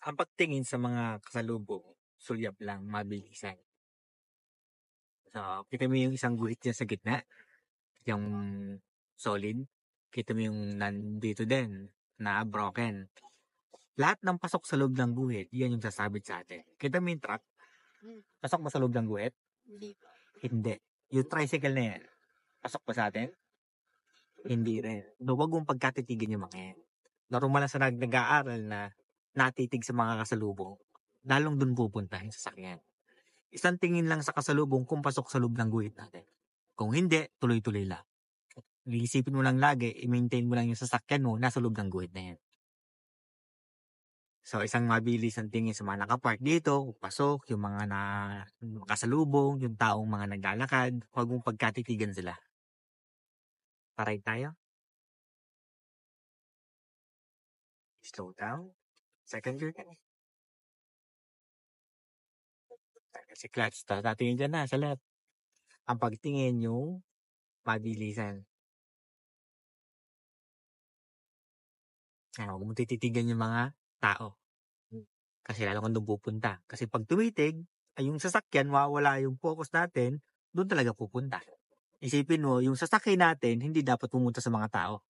Ang pagtingin sa mga kasalubong, sulyap lang, mabilisan. So, kita mo yung isang guhit diyan sa gitna, yung solid. Kita mo yung nandito din, na broken. Lahat ng pasok sa loob ng guhit, yan yung sasabit sa atin. Kita mo yung truck, pasok ba sa loob ng guhit? Hindi pa. Hindi. Yung tricycle na yan, pasok ba sa atin? Hindi rin. No, wag mong pagkatitigan yung mga yan. Normal lang sa nag-aaral na natitig sa mga kasalubong, lalong dun pupunta yung sasakyan. Isang tingin lang sa kasalubong kung pasok sa loob ng guhit natin. Kung hindi, tuloy-tuloy lang. Iisipin mo lang lagi, i-maintain mo lang yung sasakyan mo nasa loob ng guhit na yan. So, isang mabilis ang tingin sa mga nakapark dito, pasok, yung mga kasalubong, yung taong mga naglalakad, huwag mong pagkatitigan sila. Paray tayo. Slow down. Second gear ka na. Si clutch, tatingin dyan na sa left. Ang pagtingin yung mabilisan. Huwag mong tititigan yung mga tao. Kasi lalo kang doon pupunta. Kasi pag tumitig, ay yung sasakyan, mawawala yung focus natin, doon talaga pupunta. Isipin mo, yung sasakyan natin, hindi dapat pumunta sa mga tao.